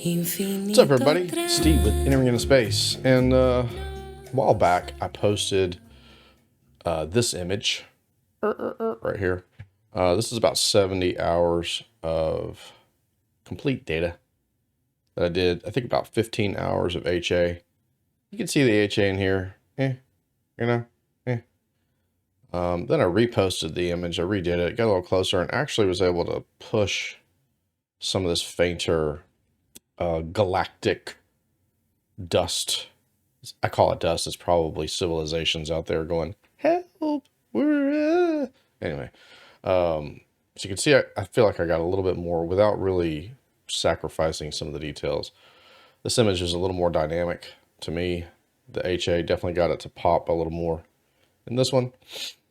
What's up, everybody? Steve with Entering into Space. And a while back, I posted this image right here. This is about 70 hours of complete data that I did. I think about 15 hours of HA. You can see the HA in here. Then I reposted the image. I redid it, got a little closer, and actually was able to push some of this fainter galactic dust. I call it dust. It's probably civilizations out there going, help, we're anyway. So you can see I feel like I got a little bit more without really sacrificing some of the details. This image is a little more dynamic to me. The HA definitely got it to pop a little more in this one.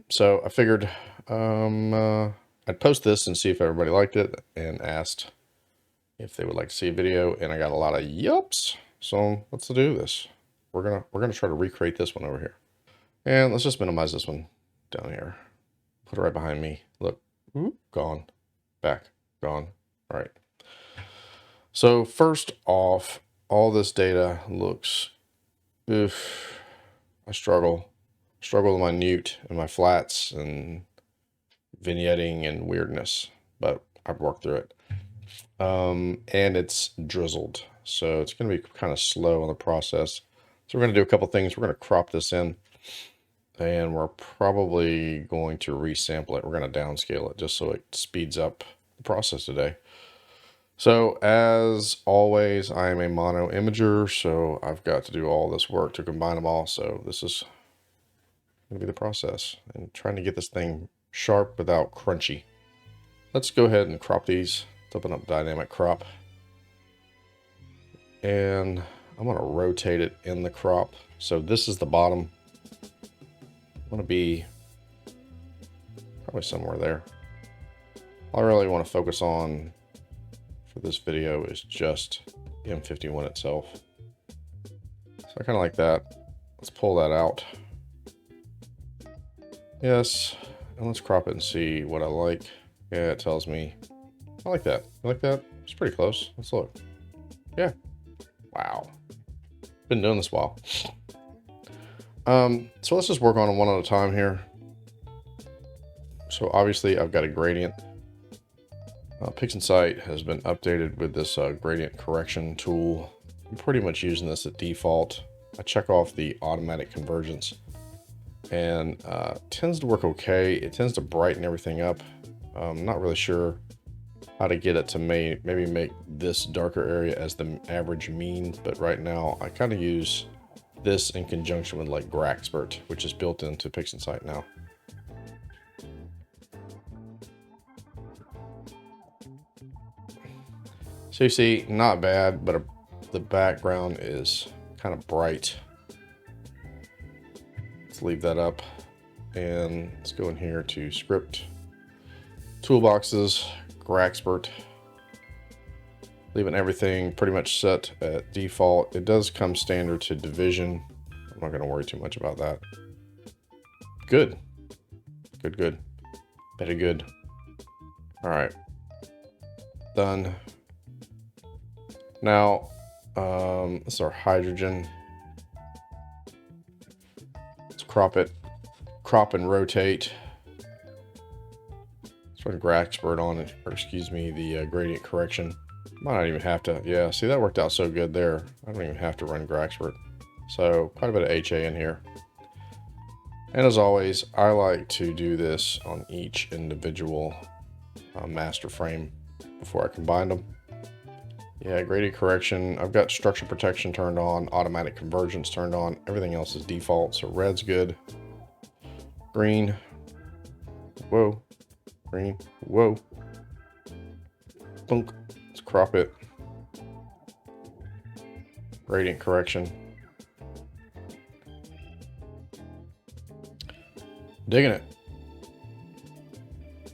So I figured I'd post this and see if everybody liked it, and asked if they would like to see a video, and I got a lot of yups. So let's do this. We're gonna try to recreate this one over here. And let's just minimize this one down here. Put it right behind me. Look, gone, back, gone. All right. So first off, all this data looks, I struggle with my newt and my flats and vignetting and weirdness, but I've worked through it. And it's drizzled, so it's going to be kind of slow on the process. So we're going to do a couple things. We're going to crop this in, and we're probably going to resample it. We're going to downscale it just so it speeds up the process today. So as always, I am a mono imager, so I've got to do all this work to combine them all. So this is going to be the process, and trying to get this thing sharp without crunchy. Let's go ahead and crop these. Let's open up dynamic crop, and I'm going to rotate it in the crop. So this is the bottom. I'm going to be probably somewhere there. All I really want to focus on for this video is just M51 itself. So I kind of like that. Let's pull that out. Yes, and let's crop it and see what I like. Yeah, it tells me. I like that. You like that? It's pretty close. Let's look. Yeah. Wow. Been doing this a while. So let's just work on them one at a time here. So obviously I've got a gradient. PixInsight has been updated with this gradient correction tool. I'm pretty much using this at default. I check off the automatic convergence, and tends to work okay. It tends to brighten everything up. I'm not really sure how to get it to maybe make this darker area as the average mean, but right now I kind of use this in conjunction with like Graxpert, which is built into PixInsight now. So you see, not bad, but the background is kind of bright. Let's leave that up, and let's go in here to script, toolboxes, Graxpert, leaving everything pretty much set at default. It does come standard to division. I'm not going to worry too much about that. Good. Very good. All right. Done. Now, this is our hydrogen. Let's crop it, crop and rotate. Let's run Graxpert on it, or excuse me, the gradient correction. Might not even have to, yeah, see, that worked out so good there. I don't even have to run Graxpert. So quite a bit of HA in here. And as always, I like to do this on each individual master frame before I combine them. Yeah, gradient correction. I've got structure protection turned on, automatic convergence turned on. Everything else is default. So red's good. Green. Whoa. Green. Whoa. Thunk. Let's crop it. Gradient correction. Digging it.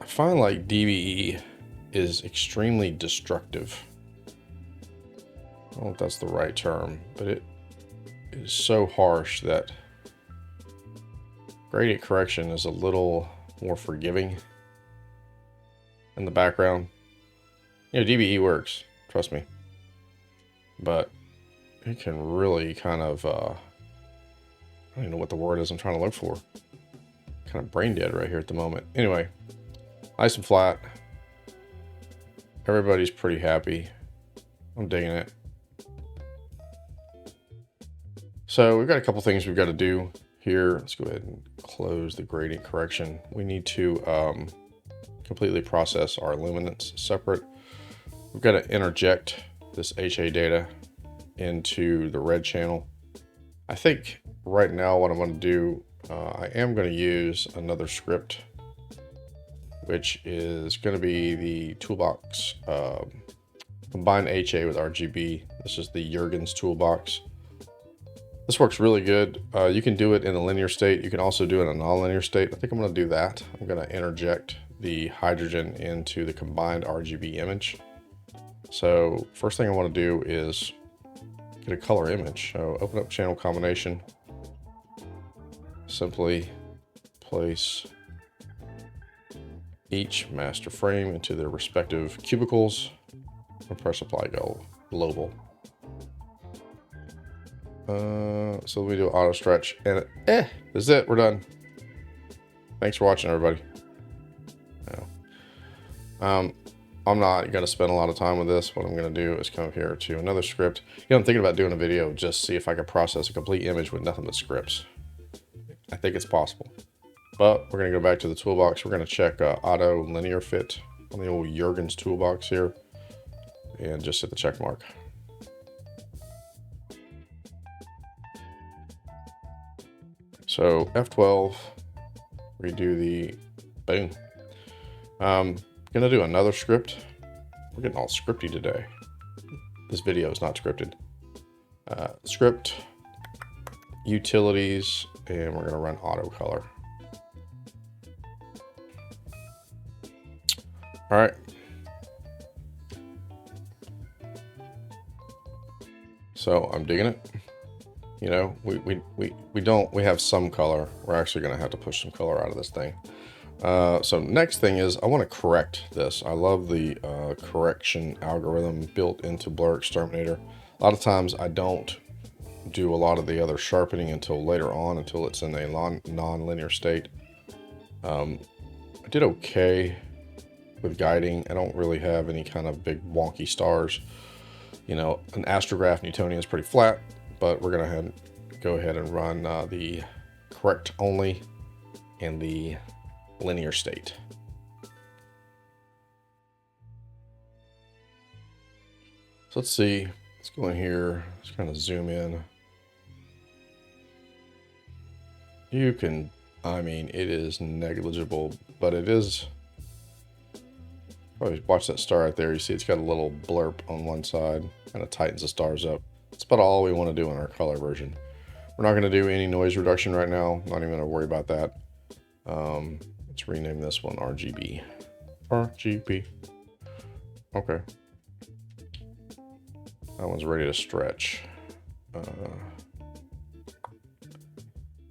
I find like DBE is extremely destructive. I don't know if that's the right term, but it is so harsh that gradient correction is a little more forgiving in the background. You know, DBE works, trust me. but it can really kind of, I don't even know what the word is I'm trying to look for. Kind of brain dead right here at the moment. Anyway, nice and flat. Everybody's pretty happy. I'm digging it. So we've got a couple things we've got to do here. Let's go ahead and close the gradient correction. We need to completely process our luminance separate. We've got to interject this HA data into the red channel. I think right now what I'm going to do, I am going to use another script, which is going to be the toolbox combine HA with RGB. This is the Jurgen's toolbox. This works really good. You can do it in a linear state. You can also do it in a non-linear state. I think I'm going to do that. I'm going to interject the hydrogen into the combined RGB image. So first thing I want to do is get a color image. So open up channel combination. Simply place each master frame into their respective cubicles and press apply global. So we do auto stretch and this is it. We're done. Thanks for watching, everybody. I'm not going to spend a lot of time with this. What I'm going to do is come here to another script. I'm thinking about doing a video just see if I can process a complete image with nothing but scripts. I think it's possible. But we're going to go back to the toolbox. We're going to check auto linear fit on the old Jurgen's toolbox here. And just hit the check mark. So F12, redo the boom. Gonna do another script. We're getting all scripty today. This video is not scripted. Script, utilities, and we're gonna run auto color. All right. So I'm digging it. You know, we have some color. We're actually gonna have to push some color out of this thing. So next thing is I want to correct this. I love the correction algorithm built into Blur Exterminator. A lot of times I don't do a lot of the other sharpening until later on, until it's in a non-linear state. I did okay with guiding. I don't really have any kind of big wonky stars. You know, an astrograph Newtonian is pretty flat, but we're gonna go ahead and run the correct only in the linear state. So let's see, let's go in here, let's kind of zoom in. You can, I mean, it is negligible, but it is, probably watch that star right there. You see it's got a little blurb on one side, kind of tightens the stars up. That's about all we want to do in our color version. We're not going to do any noise reduction right now, not even going to worry about that. Let's rename this one RGB. RGB. Okay. That one's ready to stretch. Let's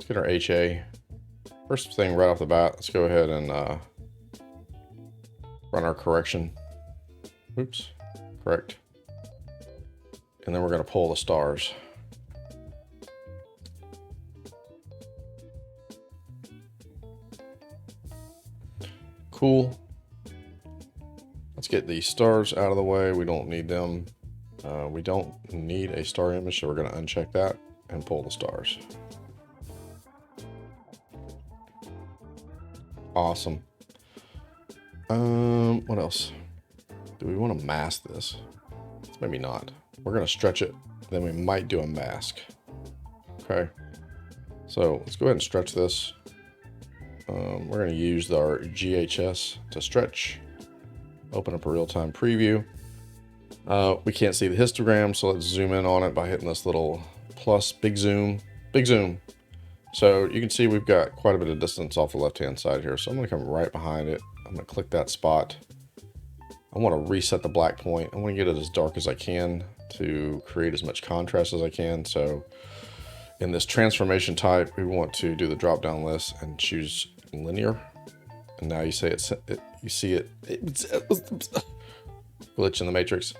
get our HA. First thing right off the bat, let's go ahead and run our correction. Oops, correct. And then we're going to pull the stars. Cool. Let's get these stars out of the way. We don't need them. We don't need a star image, so we're going to uncheck that and pull the stars. Awesome. What else? Do we want to mask this? Maybe not. We're going to stretch it, then we might do a mask. Okay. So let's go ahead and stretch this. We're going to use our GHS to stretch. Open up a real-time preview. We can't see the histogram, so let's zoom in on it by hitting this little plus, big zoom, big zoom. So you can see we've got quite a bit of distance off the left-hand side here. So I'm going to come right behind it. I'm going to click that spot. I want to reset the black point. I want to get it as dark as I can to create as much contrast as I can. So in this transformation type, we want to do the drop-down list and choose linear. And now you say you see it glitch in the matrix.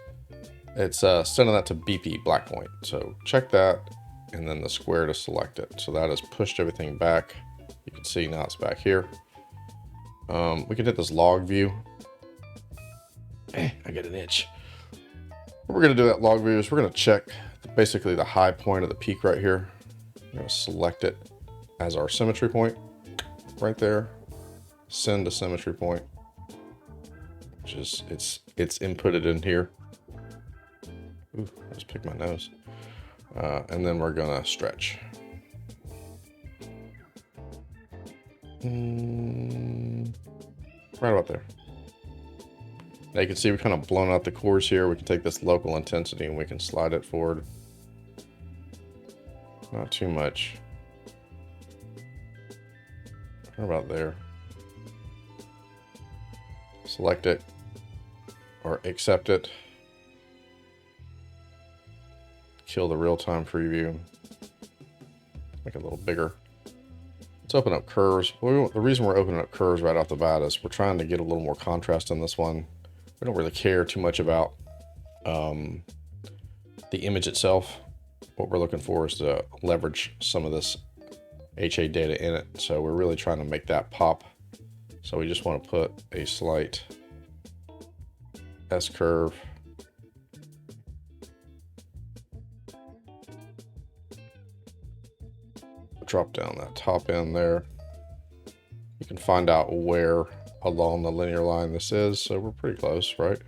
it's sending that to BP black point. So check that, and then the square to select it. So that has pushed everything back. You can see now it's back here. We can hit this log view. I get an itch. What we're gonna do at log view is we're gonna check basically the high point of the peak right here. I'm gonna select it as our symmetry point right there. Send to symmetry point, which is it's inputted in here. Ooh, I just picked my nose. And then we're gonna stretch. Right about there. Now you can see we've kind of blown out the cores here. We can take this local intensity and we can slide it forward. Not too much. How about there? Select it or accept it. Kill the real-time preview. Make it a little bigger. Let's open up curves. The reason we're opening up curves right off the bat is we're trying to get a little more contrast in this one. We don't really care too much about the image itself. What we're looking for is to leverage some of this HA data in it. So we're really trying to make that pop. So we just want to put a slight S-curve. Drop down that top end there. You can find out where along the linear line this is, so we're pretty close, right?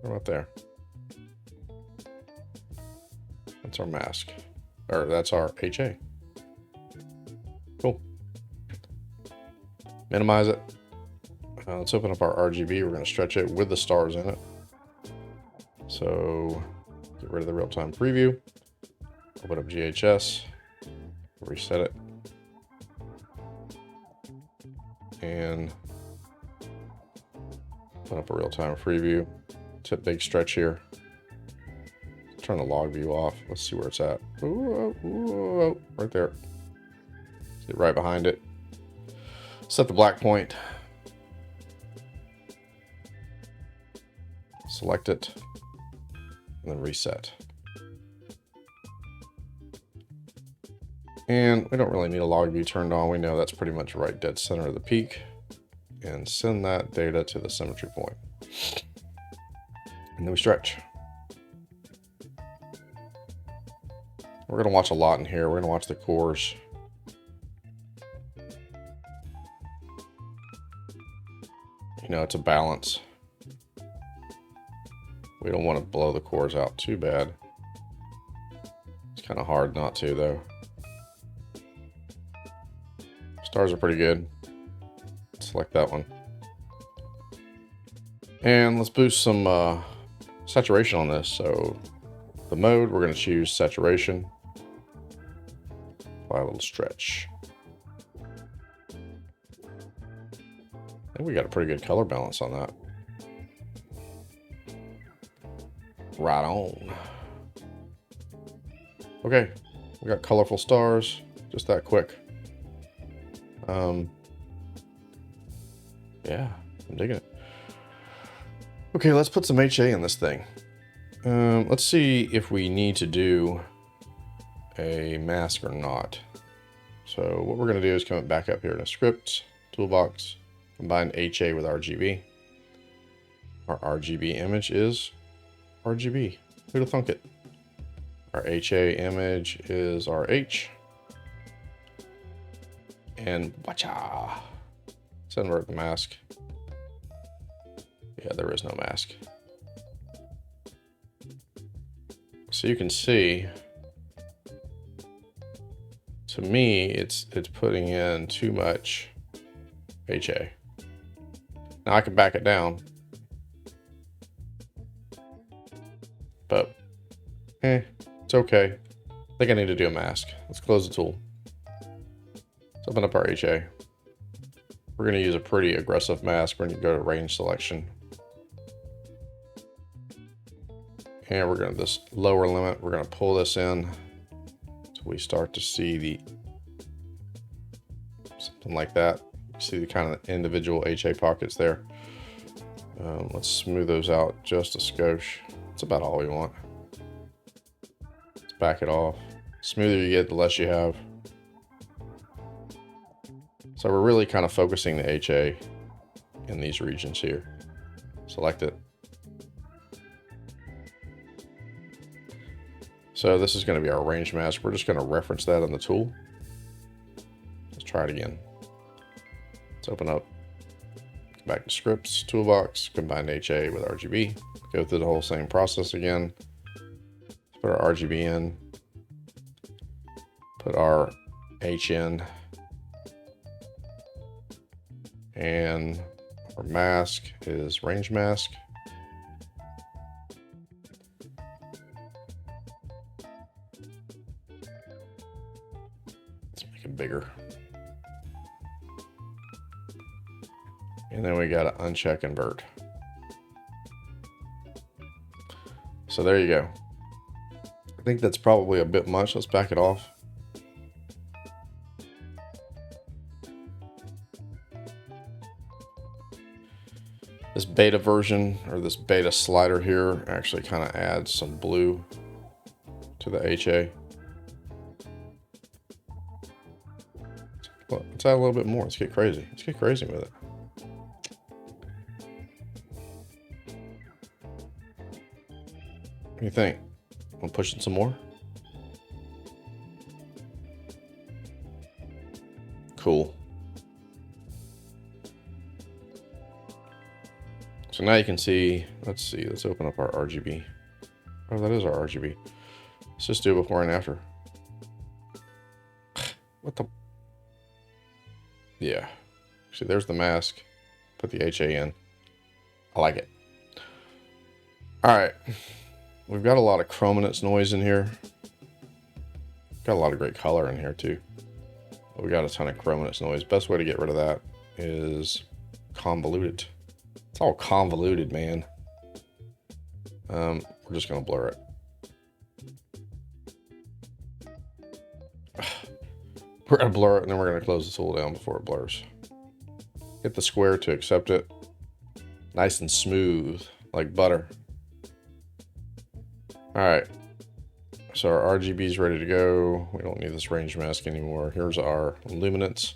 What about there? That's our mask, or that's our HA. Cool. Minimize it. Let's open up our RGB. We're going to stretch it with the stars in it. So get rid of the real-time preview. Open up GHS, reset it, and open up a real-time preview. It's a big stretch here. Turn the log view off. Let's see where it's at. Ooh, right there. See right behind it. Set the black point. Select it, and then reset. And we don't really need a log view turned on. We know that's pretty much right dead center of the peak. And send that data to the symmetry point. And then we stretch. We're going to watch a lot in here. We're going to watch the cores. You know, it's a balance. We don't want to blow the cores out too bad. It's kind of hard not to, though. Stars are pretty good. Select that one. And let's boost some saturation on this. So the mode, we're going to choose saturation. Apply a little stretch. I think we got a pretty good color balance on that. Right on. Okay, we got colorful stars, just that quick. Yeah, I'm digging it. Okay, let's put some HA in this thing. Let's see if we need to do a mask or not. So what we're going to do is come back up here in a script, toolbox, combine HA with RGB. Our RGB image is RGB. Who'd have thunk it? Our HA image is our H. And watcha! Let's invert the mask. Yeah, there is no mask. So you can see, to me, it's putting in too much HA. Now I can back it down, but it's okay. I think I need to do a mask. Let's close the tool. Let's open up our HA. We're going to use a pretty aggressive mask. We're going to go to range selection. And we're going to this lower limit. We're going to pull this in so we start to see something like that. See the kind of individual HA pockets there. Let's smooth those out just a skosh. That's about all we want. Let's back it off. Smoother you get, the less you have. So we're really kind of focusing the HA in these regions here. Select it. So this is going to be our range mask. We're just going to reference that on the tool. Let's try it again. Let's open up, back to scripts, toolbox, combine HA with RGB. Go through the whole same process again. Let's put our RGB in. Put our H in. And our mask is range mask. Let's make it bigger. And then we got to uncheck invert. So there you go. I think that's probably a bit much. Let's back it off. This beta version, or this beta slider here, actually kind of adds some blue to the HA. Let's add a little bit more. Let's get crazy. Let's get crazy with it. What do you think? Want to push it some more? Cool. So now you can see, let's see, let's open up our RGB. Oh, that is our RGB. Let's just do before and after. What the? Yeah. See, there's the mask. Put the HA in. I like it. All right. We've got a lot of chrominance noise in here. Got a lot of great color in here too. But we got a ton of chrominance noise. Best way to get rid of that is convolute it. It's all convoluted, man. We're just gonna blur it. We're gonna blur it and then we're gonna close the tool down before it blurs. Hit the square to accept it. Nice and smooth, like butter. All right, so our RGB is ready to go. We don't need this range mask anymore. Here's our luminance.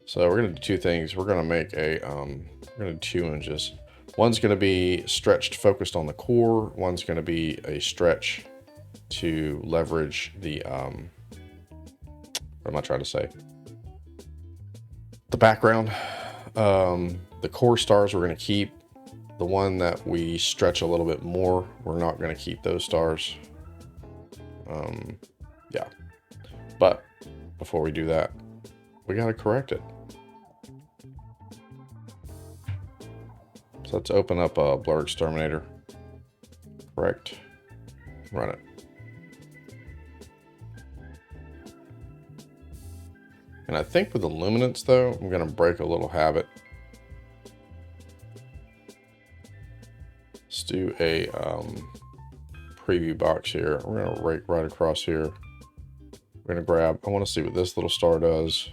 So we're gonna do two things. We're gonna make a, we're gonna do 2 images. One's gonna be stretched, focused on the core. One's gonna be a stretch to leverage the, what am I trying to say? The background. The core stars we're gonna keep. The one that we stretch a little bit more, we're not gonna keep those stars. Yeah, but before we do that, we gotta correct it. So let's open up a Blur Exterminator, correct, run it. And I think with the luminance though, I'm gonna break a little habit. Let's do a preview box here. We're gonna rake right across here. We're gonna grab, I wanna see what this little star does.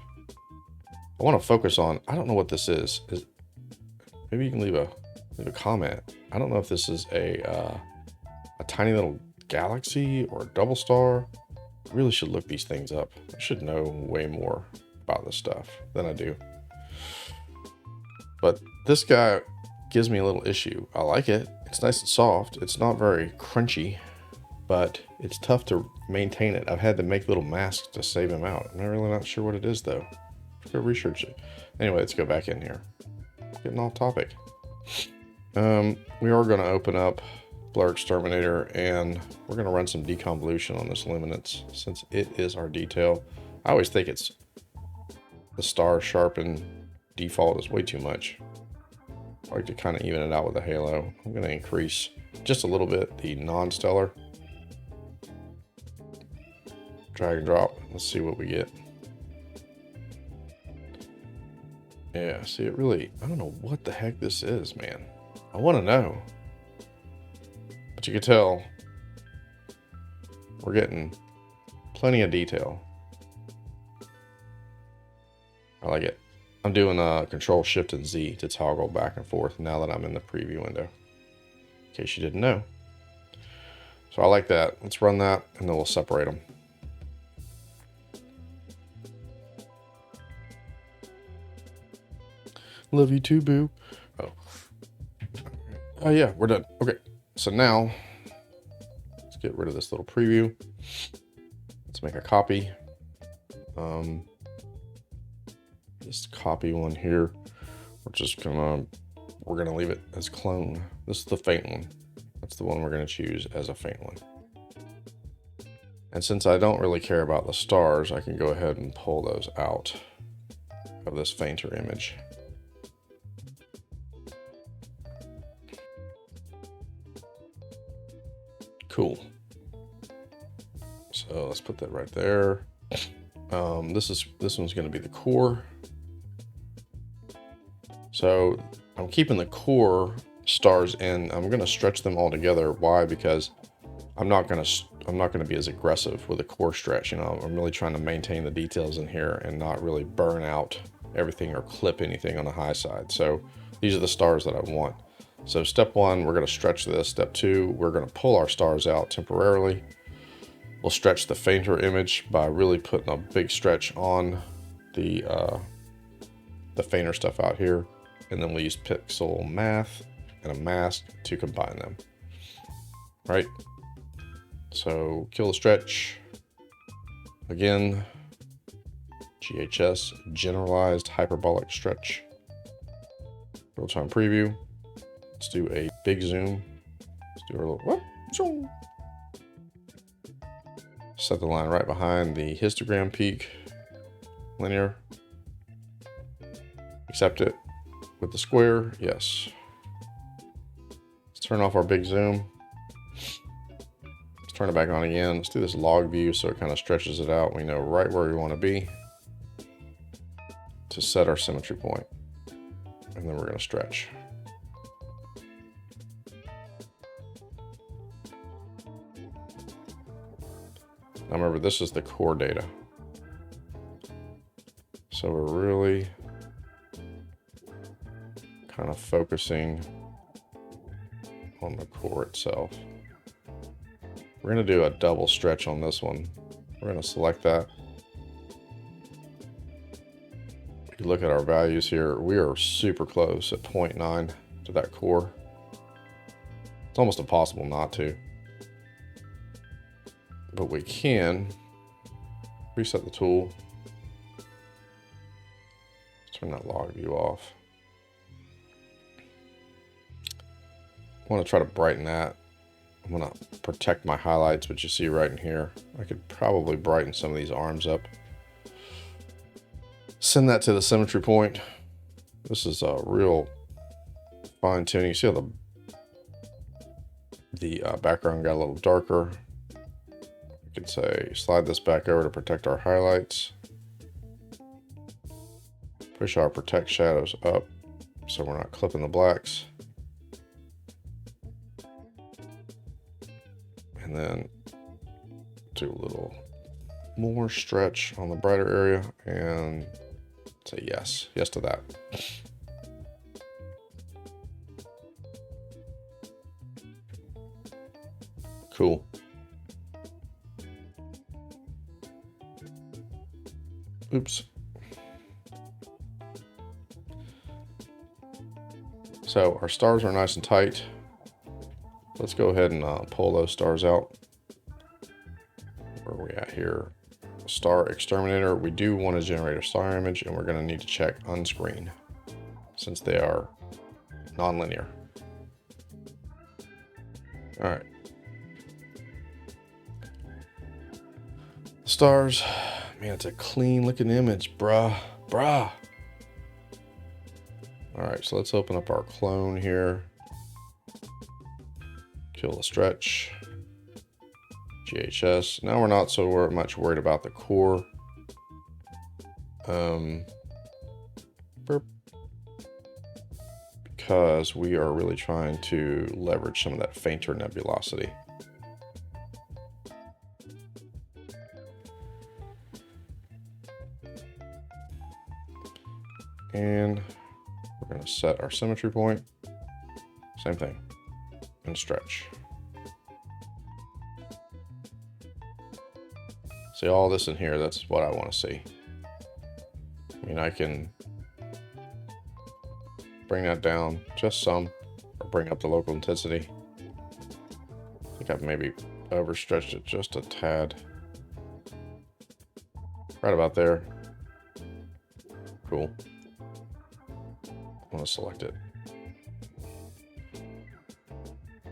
I wanna focus on, I don't know what this is. Maybe you can leave a comment. I don't know if this is a tiny little galaxy or a double star. I really should look these things up. I should know way more about this stuff than I do. But this guy gives me a little issue. I like it. It's nice and soft. It's not very crunchy, but it's tough to maintain it. I've had to make little masks to save him out. I'm really not sure what it is though. Let's go research it. Anyway, let's go back in here. Getting off topic. We are going to open up Blur Exterminator and we're going to run some deconvolution on this luminance since it is our detail. I always think it's the star sharpen default is way too much. I like to kind of even it out with the halo. I'm going to increase just a little bit the non-stellar. Drag and drop. Let's see what we get. Yeah, see it really, I don't know what the heck this is, man. I want to know. But you can tell we're getting plenty of detail. I like it. I'm doing Control Shift and Z to toggle back and forth now that I'm in the preview window, in case you didn't know. So I like that. Let's run that and then we'll separate them. Love you too, boo. Oh yeah, we're done. Okay, so now let's get rid of this little preview. Let's make a copy. This copy one here, we're gonna leave it as clone. This is the faint one. That's the one we're gonna choose as a faint one. And since I don't really care about the stars, I can go ahead and pull those out of this fainter image. Cool. So let's put that right there. This one's going to be the core. So I'm keeping the core stars in. I'm going to stretch them all together. Why? Because I'm not going to be as aggressive with a core stretch. You know, I'm really trying to maintain the details in here and not really burn out everything or clip anything on the high side. So these are the stars that I want. So step one, we're going to stretch this. Step two, we're going to pull our stars out temporarily. We'll stretch the fainter image by really putting a big stretch on the fainter stuff out here. And then we'll use pixel math and a mask to combine them. Right? So kill the stretch. Again, GHS, generalized hyperbolic stretch. Real-time preview. Let's do a big zoom. Let's do a little what? Zoom. Set the line right behind the histogram peak. Linear. Accept it with the square. Yes. Let's turn off our big zoom. Let's turn it back on again. Let's do this log view so it kind of stretches it out. We know right where we want to be to set our symmetry point. And then we're going to stretch. Now remember, this is the core data. So we're really kind of focusing on the core itself. We're going to do a double stretch on this one. We're going to select that. If you look at our values here, we are super close at 0.9 to that core. It's almost impossible not to. But we can reset the tool. Turn that log view off. I want to try to brighten that. I'm going to protect my highlights, which you see right in here. I could probably brighten some of these arms up. Send that to the symmetry point. This is a real fine tuning. You see how the background got a little darker. You could say slide this back over to protect our highlights. Push our protect shadows up so we're not clipping the blacks. And then do a little more stretch on the brighter area and say yes. Yes to that. Cool. Oops. So our stars are nice and tight. Let's go ahead and pull those stars out. Where are we at here? Star exterminator. We do want to generate a star image, and we're going to need to check unscreen since they are non-linear. All right. Stars. Man, it's a clean looking image, bruh. All right, so let's open up our clone here. Kill the stretch. GHS. Now we're not so much worried about the core. Because we are really trying to leverage some of that fainter nebulosity. And we're going to set our symmetry point. Same thing. And stretch. See all this in here, that's what I want to see. I mean, I can bring that down just some, or bring up the local intensity. I think I've maybe overstretched it just a tad. Right about there. Cool. I want to select it.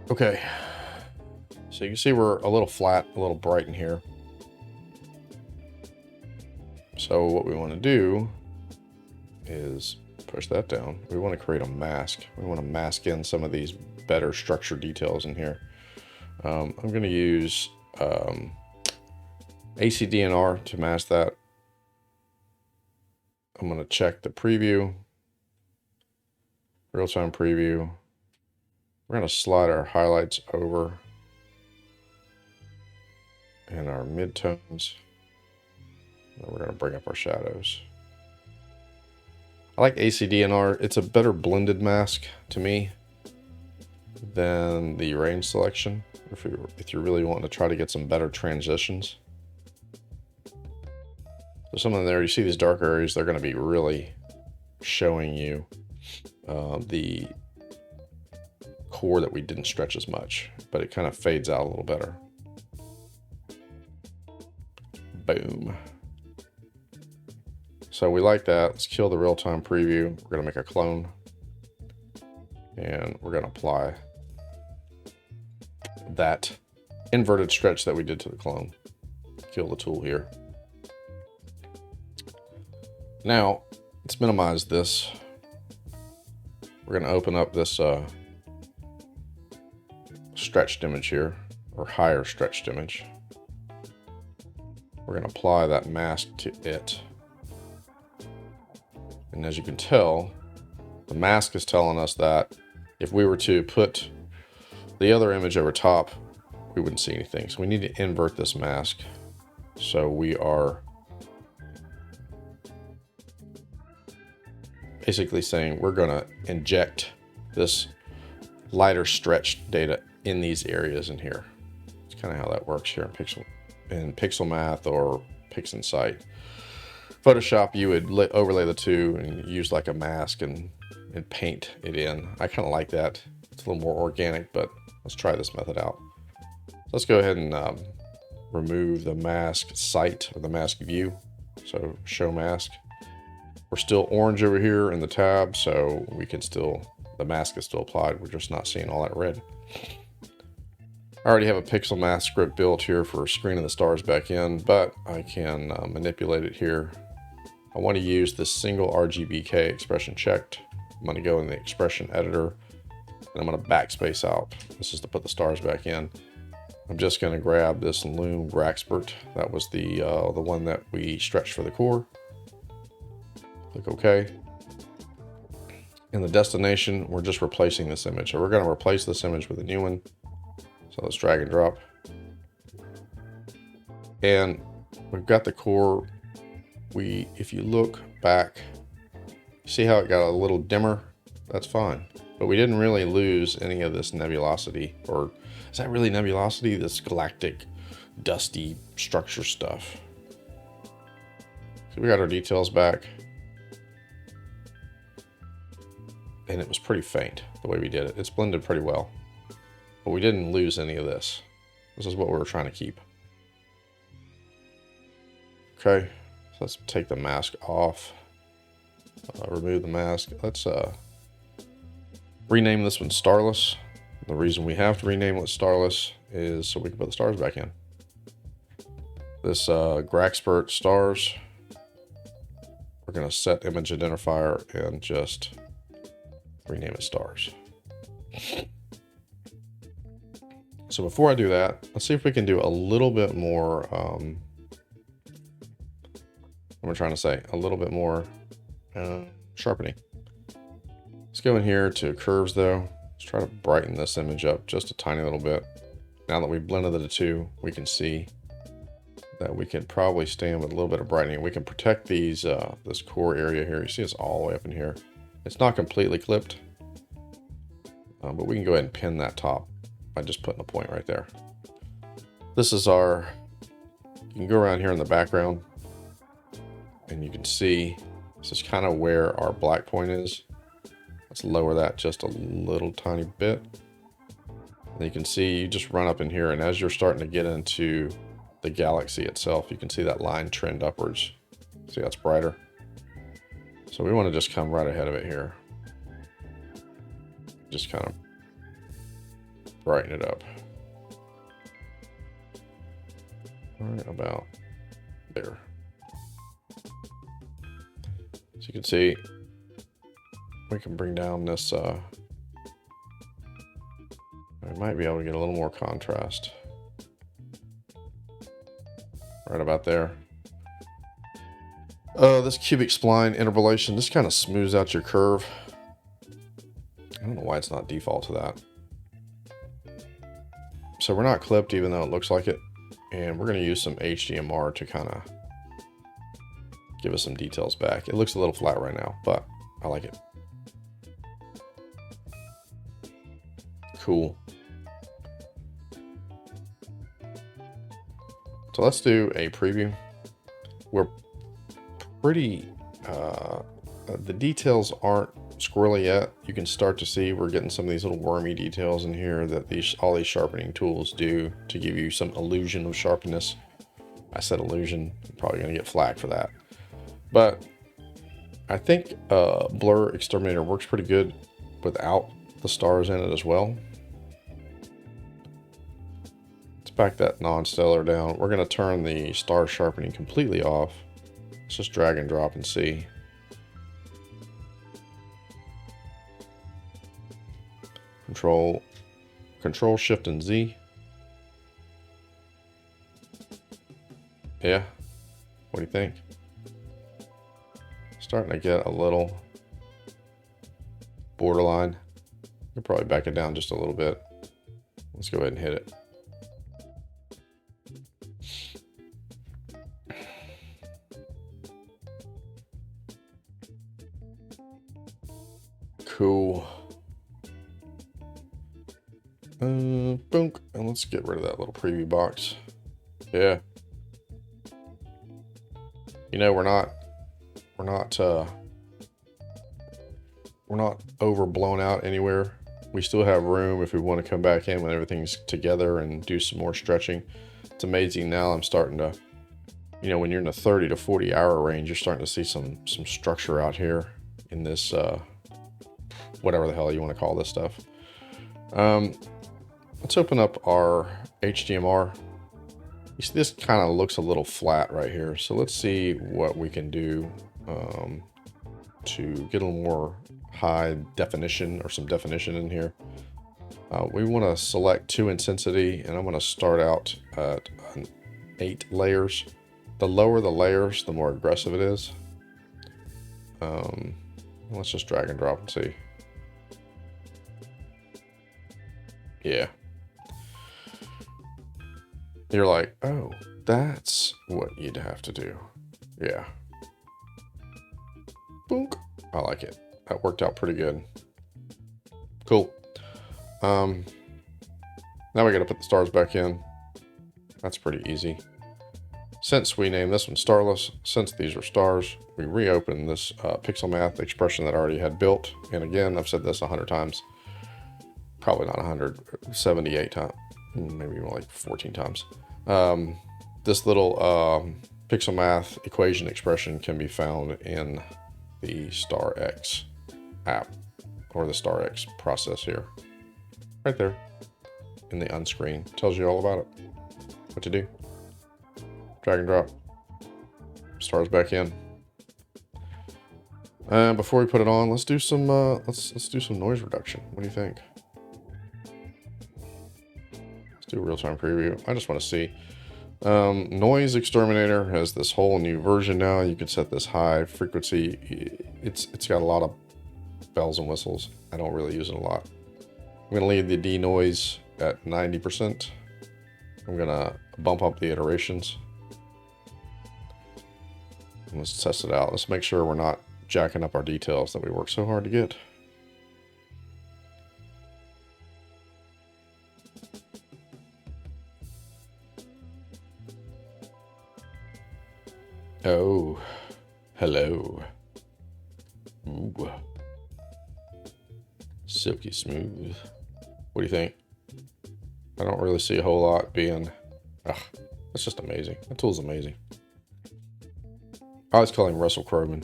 Okay. So you can see we're a little flat, a little bright in here. So what we want to do is push that down. We want to create a mask. We want to mask in some of these better structure details in here. I'm going to use ACDNR to mask that. I'm going to check the preview, real-time preview. We're going to slide our highlights over and our midtones. And we're going to bring up our shadows. I like ACDNR. It's a better blended mask to me than the range selection. If you really want to try to get some better transitions. So some of there, you see these dark areas, they're going to be really showing you the core that we didn't stretch as much, but it kind of fades out a little better. Boom. So we like that. Let's kill the real-time preview. We're going to make a clone. And we're going to apply that inverted stretch that we did to the clone. Kill the tool here. Now, let's minimize this. We're going to open up this stretched image here, or higher stretched image. We're going to apply that mask to it. And as you can tell, the mask is telling us that if we were to put the other image over top, we wouldn't see anything. So we need to invert this mask. So we are basically saying we're going to inject this lighter stretched data in these areas in here. It's kind of how that works here in Pixel Math or PixInsight. Photoshop, you would overlay the two and use like a mask and paint it in. I kind of like that. It's a little more organic, but let's try this method out. Let's go ahead and remove the mask site or the mask view. So show mask. We're still orange over here in the tab, so we can still, the mask is still applied. We're just not seeing all that red. I already have a pixel mask script built here for screening the stars back in, but I can manipulate it here. I want to use this single RGBK expression checked. I'm going to go in the expression editor and I'm going to backspace out. This is to put the stars back in. I'm just going to grab this Loom Graxpert. That was the one that we stretched for the core. Click OK. In the destination, we're just replacing this image. So we're going to replace this image with a new one. So let's drag and drop. And we've got the core. If you look back, see how it got a little dimmer? That's fine. But we didn't really lose any of this nebulosity, or is that really nebulosity? This galactic, dusty structure stuff. So we got our details back. And it was pretty faint the way we did it. It's blended pretty well. But we didn't lose any of this. This is what we were trying to keep. Okay. So let's take the mask off, remove the mask. Let's rename this one Starless. The reason we have to rename it Starless is so we can put the stars back in. This Graxpert stars, we're going to set image identifier and just rename it stars. So before I do that, let's see if we can do a little bit more what am I trying to say? A little bit more sharpening. Let's go in here to curves though. Let's try to brighten this image up just a tiny little bit. Now that we've blended the two, we can see that we can probably stand with a little bit of brightening. We can protect these this core area here. You see it's all the way up in here. It's not completely clipped, but we can go ahead and pin that top by just putting a point right there. This is our, you can go around here in the background and you can see this is kind of where our black point is. Let's lower that just a little tiny bit. And you can see you just run up in here, and as you're starting to get into the galaxy itself, you can see that line trend upwards. See how it's brighter? So we want to just come right ahead of it here. Just kind of brighten it up. Right about there. So you can see we can bring down this, we might be able to get a little more contrast. Right about there. This cubic spline interpolation, this kind of smooths out your curve. I don't know why it's not default to that. So we're not clipped even though it looks like it. And we're going to use some HDMR to kind of give us some details back. It looks a little flat right now, but I like it. Cool. So let's do a preview. We're pretty, the details aren't squirrely yet. You can start to see we're getting some of these little wormy details in here that all these sharpening tools do to give you some illusion of sharpness. I said illusion, I'm probably gonna get flack for that. But I think Blur Exterminator works pretty good without the stars in it as well. Let's back that non-stellar down. We're gonna turn the star sharpening completely off. Let's just drag and drop and see. Control Shift and Z. Yeah, what do you think? Starting to get a little borderline. You'll probably back it down just a little bit. Let's go ahead and hit it. Cool. Boom. And let's get rid of that little preview box. Yeah. You know, we're not over blown out anywhere. We still have room if we want to come back in when everything's together and do some more stretching. It's amazing now I'm starting to, you know, when you're in the 30 to 40 hour range, you're starting to see some structure out here in this, whatever the hell you want to call this stuff. Let's open up our HDMR. You see this kind of looks a little flat right here. So let's see what we can do to get a little more high definition or some definition in here. We want to select 2 intensity, and I'm going to start out at 8 layers. The lower the layers, the more aggressive it is. Let's just drag and drop and see. Yeah. You're like, oh, that's what you'd have to do. Yeah. Boonk. I like it. That worked out pretty good. Cool. Now we got to put the stars back in. That's pretty easy. Since we named this one Starless, since these are stars, we reopen this pixel math expression that I already had built. And again, I've said this 100 times. Probably not 100, 78 times, maybe more like 14 times. This little pixel math equation expression can be found in the StarX app or the StarX process here. Right there in the unscreen. Tells you all about it. What to do. Drag and drop. Stars back in. And before we put it on, let's do some let's do some noise reduction. What do you think? Let's do a real-time preview. I just want to see. Noise Exterminator has this whole new version now. You can set this high frequency. It's got a lot of bells and whistles. I don't really use it a lot. I'm going to leave the denoise at 90%. I'm going to bump up the iterations. Let's test it out. Let's make sure we're not jacking up our details that we worked so hard to get. Oh, hello. Ooh. Silky smooth. What do you think? I don't really see a whole lot being... Ugh, that's just amazing. That tool's amazing. I always call him Russell Crowe,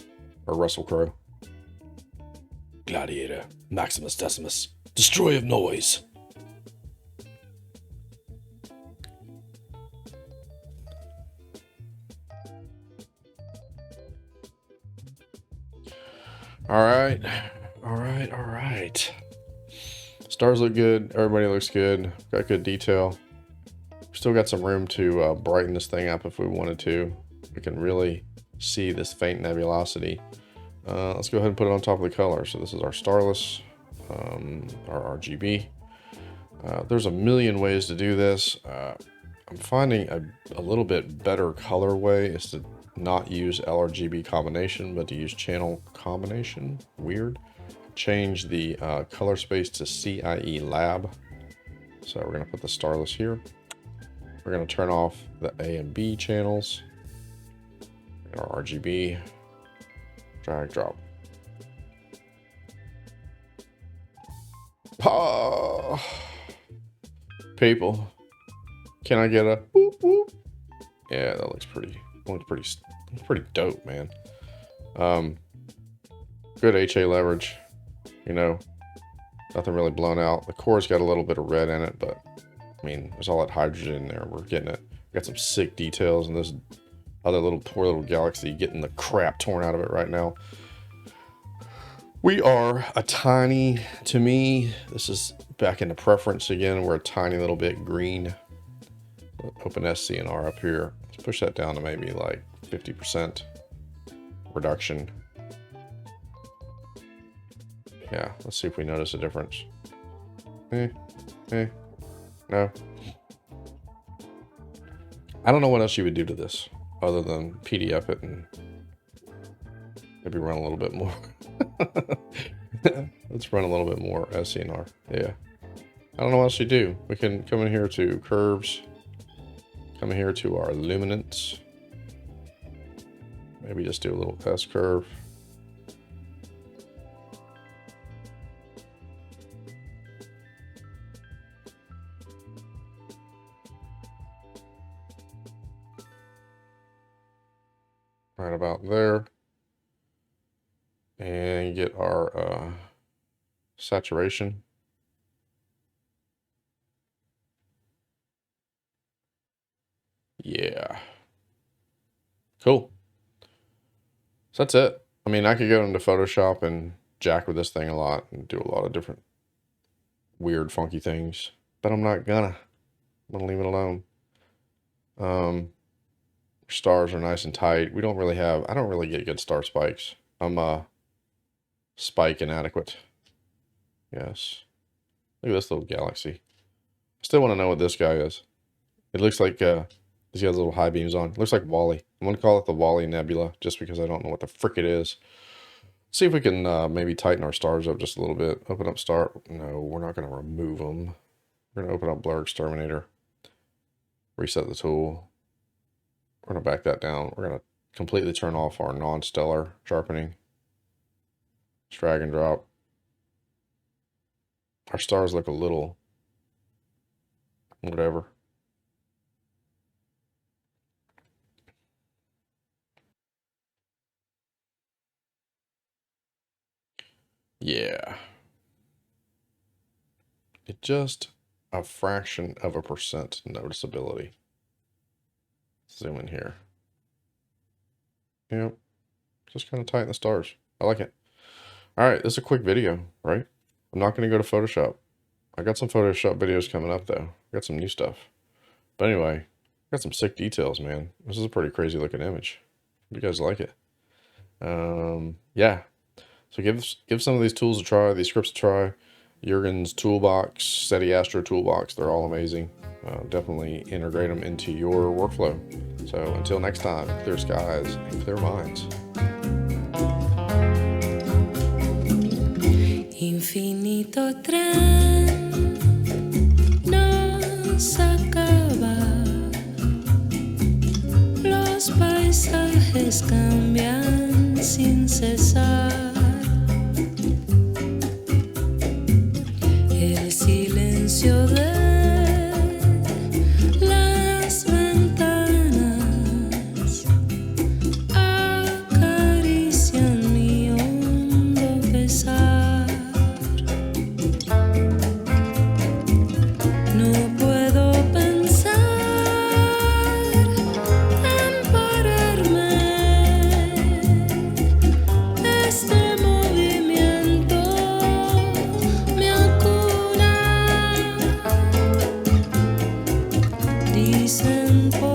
or Russell Crowe. Gladiator, Maximus Decimus, Destroyer of Noise. Alright. Stars look good. Everybody looks good. Got good detail. Still got some room to brighten this thing up if we wanted to. We can really see this faint nebulosity. Let's go ahead and put it on top of the color. So this is our starless, our RGB. There's a million ways to do this. I'm finding a little bit better color way is to not use LRGB combination, but to use channel combination. Weird. Change the color space to CIE lab. So we're going to put the starless here. We're going to turn off the A and B channels. Our RGB. Drag, drop. Oh, people, can I get a whoop whoop? Yeah, that looks pretty dope, man. Good HA leverage. You know, nothing really blown out. The core's got a little bit of red in it, but I mean, there's all that hydrogen in there. We're getting it. Got some sick details in this other poor little galaxy getting the crap torn out of it right now. We are a tiny, to me, this is back into preference again. We're a tiny little bit green. Open SCNR up here. Let's push that down to maybe like 50% reduction. Yeah, let's see if we notice a difference. No. I don't know what else you would do to this other than PDF it and maybe run a little bit more. Let's run a little bit more SCNR. Yeah. I don't know what else you do. We can come in here to curves. Come in here to our luminance. Maybe just do a little S curve. Right about there. And get our saturation. Yeah. Cool. So that's it. I mean, I could go into Photoshop and jack with this thing a lot and do a lot of different weird, funky things, but I'm not gonna. I'm gonna leave it alone. Stars are nice and tight. We don't really have, I don't really get good star spikes. I'm spike inadequate. Yes. Look at this little galaxy. I still want to know what this guy is. It looks like he's got little high beams on. It looks like Wally. I'm going to call it the Wally Nebula just because I don't know what the frick it is. See if we can maybe tighten our stars up just a little bit. Open up star. No, we're not going to remove them. We're going to open up Blur Exterminator. Reset the tool. We're going to back that down. We're going to completely turn off our non-stellar sharpening. Just drag and drop. Our stars look a little whatever. Yeah. It just a fraction of a percent noticeability. Zoom in here. Yep. Just kind of tighten the stars. I like it. All right, this is a quick video, right? I'm not going to go to Photoshop. I got some Photoshop videos coming up, though. I got some new stuff. But anyway, I got some sick details, man. This is a pretty crazy looking image. You guys like it? Yeah. So give some of these tools a try, these scripts a try. Jurgen's toolbox, SETI Astro toolbox, they're all amazing. Definitely integrate them into your workflow. So until next time, clear skies and clear minds. Infinito tren nos acaba, los paisajes cambian sin cesar, el silencio de las ventanas acarician mi hondo pesar. No puedo pensar en pararme. Este movimiento me acuna. Dicen por